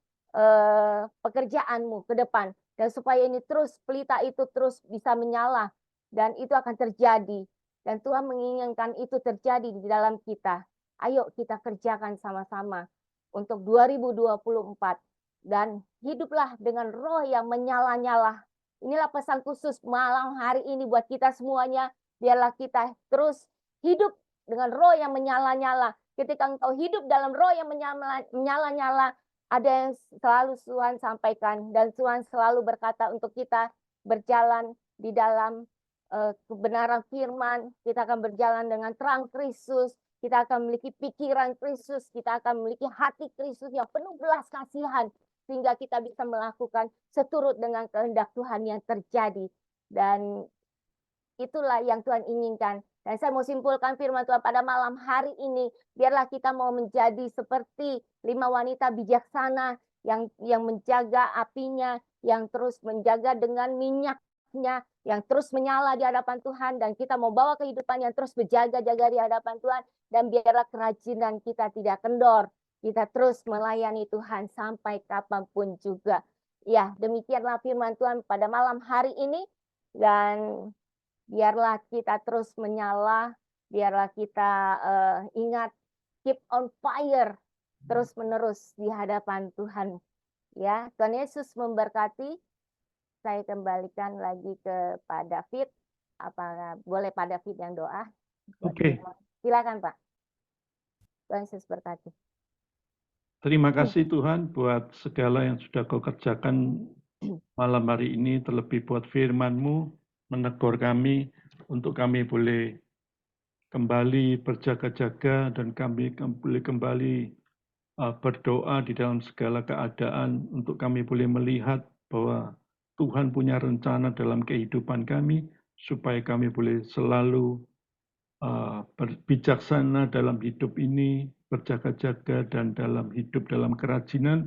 pekerjaanmu ke depan. Dan supaya ini terus, pelita itu terus bisa menyala. Dan itu akan terjadi. Dan Tuhan menginginkan itu terjadi di dalam kita. Ayo kita kerjakan sama-sama untuk 2024. Dan hiduplah dengan roh yang menyala-nyala. inilah pesan khusus malam hari ini buat kita semuanya. Biarlah kita terus hidup dengan roh yang menyala-nyala. Ketika engkau hidup dalam roh yang menyala-nyala, ada yang selalu Tuhan sampaikan. Dan Tuhan selalu berkata untuk kita berjalan di dalam kebenaran firman. Kita akan berjalan dengan terang Kristus. Kita akan memiliki pikiran Kristus, kita akan memiliki hati Kristus yang penuh belas kasihan, sehingga kita bisa melakukan seturut dengan kehendak Tuhan yang terjadi. Dan itulah yang Tuhan inginkan. Dan saya mau simpulkan firman Tuhan pada malam hari ini, biarlah kita mau menjadi seperti 5 wanita bijaksana yang menjaga apinya, yang terus menjaga dengan minyaknya, yang terus menyala di hadapan Tuhan, dan kita mau bawa kehidupan yang terus berjaga-jaga di hadapan Tuhan. Dan biarlah kerajinan kita tidak kendor. Kita terus melayani Tuhan sampai kapanpun juga. Ya, demikianlah firman Tuhan pada malam hari ini. Dan biarlah kita terus menyala. Biarlah kita ingat, keep on fire. Terus menerus di hadapan Tuhan. Ya, Tuhan Yesus memberkati. Saya kembalikan lagi kepada David. Apakah boleh Pak David yang doa? Oke. Silakan Pak. Tuhan Yesus berkati. Terima kasih Tuhan buat segala yang sudah Kau kerjakan malam hari ini, terlebih buat firman-Mu menegur kami untuk kami boleh kembali berjaga-jaga dan kami boleh kembali berdoa di dalam segala keadaan, untuk kami boleh melihat bahwa Tuhan punya rencana dalam kehidupan kami, supaya kami boleh selalu berbijaksana dalam hidup ini, berjaga-jaga dan dalam hidup dalam kerajinan,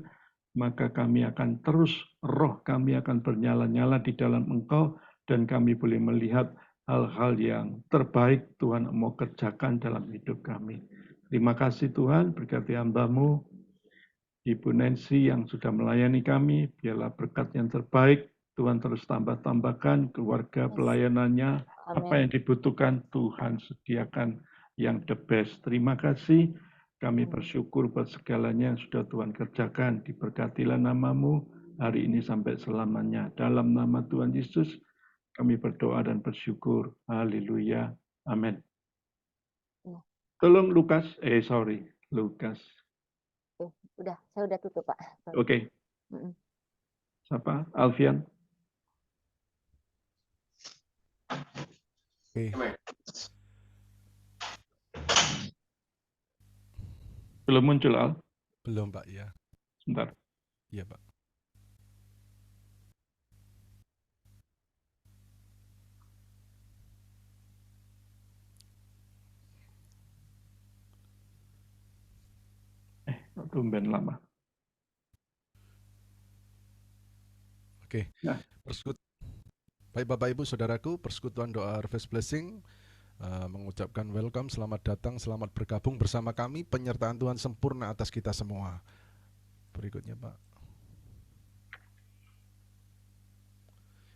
maka kami akan terus, roh kami akan bernyala-nyala di dalam Engkau, dan kami boleh melihat hal-hal yang terbaik Tuhan mau kerjakan dalam hidup kami. Terima kasih Tuhan, berkati hamba-Mu, Ibu Nancy yang sudah melayani kami, biarlah berkat yang terbaik, Tuhan terus tambah-tambahkan keluarga pelayanannya, apa yang dibutuhkan Tuhan sediakan yang the best. Terima kasih, kami bersyukur buat segalanya yang sudah Tuhan kerjakan. Diberkatilah nama-Mu hari ini sampai selamanya. Dalam nama Tuhan Yesus, kami berdoa dan bersyukur. Haleluya. Amin. Tolong Lukas. Udah, saya udah tutup Pak. Oke. Siapa? Alfian. Oke. Belum muncul, Al? Belum Pak, ya. Sebentar. Iya Pak. Tumben lama. Oke. Ya. Baik Bapak Ibu Saudaraku, Persekutuan Doa Harvest Blessing mengucapkan welcome, selamat datang, selamat bergabung bersama kami. Penyertaan Tuhan sempurna atas kita semua. Berikutnya Pak.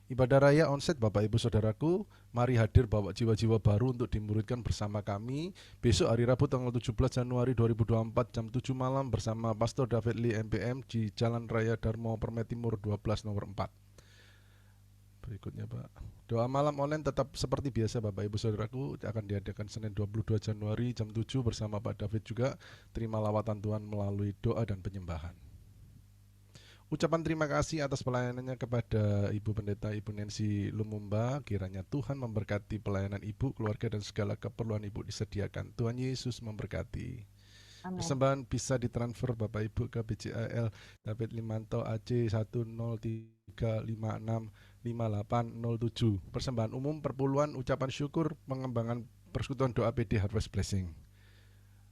Ibadah Raya Onset Bapak Ibu Saudaraku, mari hadir bawa jiwa-jiwa baru untuk dimuridkan bersama kami. Besok hari Rabu tanggal 17 Januari 2024 jam 7 malam bersama Pastor David Lee MPM di Jalan Raya Darmo Permai Timur 12 nomor 4. Berikutnya Pak. Doa malam online tetap seperti biasa Bapak Ibu Saudaraku, akan diadakan Senin 22 Januari jam 7 bersama Pak David juga. Terima lawatan Tuhan melalui doa dan penyembahan. Ucapan terima kasih atas pelayanannya kepada Ibu Pendeta Ibu Nancy Lumumba. Kiranya Tuhan memberkati pelayanan Ibu, keluarga dan segala keperluan Ibu disediakan. Tuhan Yesus memberkati. Amen. Persembahan bisa ditransfer Bapak Ibu ke BCAL David Limanto AC 103565807. Persembahan umum, perpuluhan, ucapan syukur, pengembangan Persekutuan Doa PD Harvest Blessing.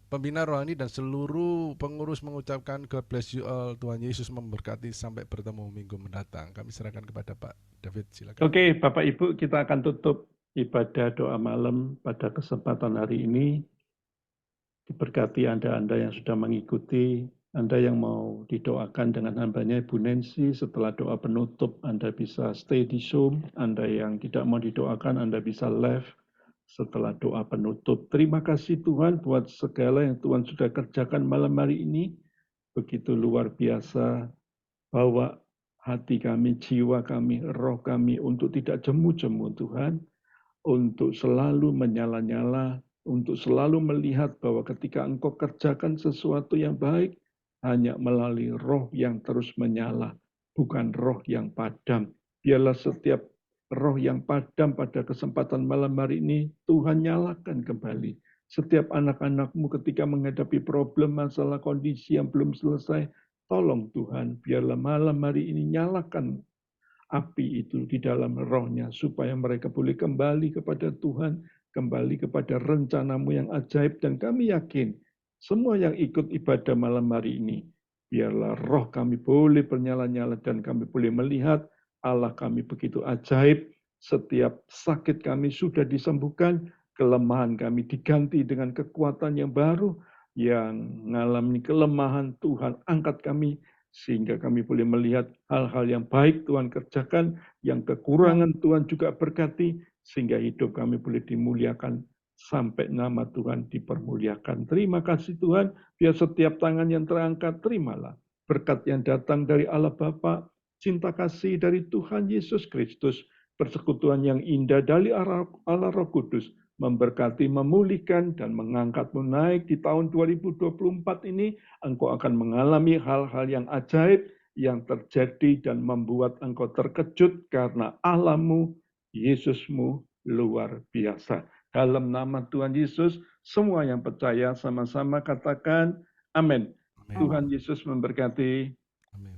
Pembina rohani dan seluruh pengurus mengucapkan God bless you all. Tuhan Yesus memberkati, sampai bertemu minggu mendatang. Kami serahkan kepada Pak David, silakan. Oke, Bapak Ibu, kita akan tutup ibadah doa malam pada kesempatan hari ini. Diberkati Anda-Anda yang sudah mengikuti, Anda yang mau didoakan dengan hambanya Ibu Nancy. Setelah doa penutup, Anda bisa stay di Zoom. Anda yang tidak mau didoakan, Anda bisa live setelah doa penutup. Terima kasih Tuhan buat segala yang Tuhan sudah kerjakan malam hari ini. Begitu luar biasa, bahwa hati kami, jiwa kami, roh kami untuk tidak jemu-jemu Tuhan, untuk selalu menyala-nyala, untuk selalu melihat bahwa ketika Engkau kerjakan sesuatu yang baik, hanya melalui roh yang terus menyala, bukan roh yang padam. Biarlah setiap roh yang padam pada kesempatan malam hari ini, Tuhan nyalakan kembali. Setiap anak-anak-Mu ketika menghadapi problem, masalah, kondisi yang belum selesai, tolong Tuhan, biarlah malam hari ini nyalakan api itu di dalam rohnya, supaya mereka boleh kembali kepada Tuhan, kembali kepada rencana-Mu yang ajaib. Dan kami yakin, semua yang ikut ibadah malam hari ini, biarlah roh kami boleh bernyala-nyala dan kami boleh melihat Allah kami begitu ajaib. Setiap sakit kami sudah disembuhkan, kelemahan kami diganti dengan kekuatan yang baru, yang mengalami kelemahan Tuhan angkat kami, sehingga kami boleh melihat hal-hal yang baik Tuhan kerjakan, yang kekurangan Tuhan juga berkati, sehingga hidup kami boleh dimuliakan sampai nama Tuhan dipermuliakan. Terima kasih Tuhan, biar setiap tangan yang terangkat, terimalah berkat yang datang dari Allah Bapa, cinta kasih dari Tuhan Yesus Kristus, persekutuan yang indah dari Allah Roh Kudus, memberkati, memulihkan, dan mengangkatmu naik di tahun 2024 ini. Engkau akan mengalami hal-hal yang ajaib yang terjadi dan membuat engkau terkejut karena Allah-Mu, Yesus-Mu luar biasa. Dalam nama Tuhan Yesus, semua yang percaya sama-sama katakan amin. Amin. Tuhan Yesus memberkati.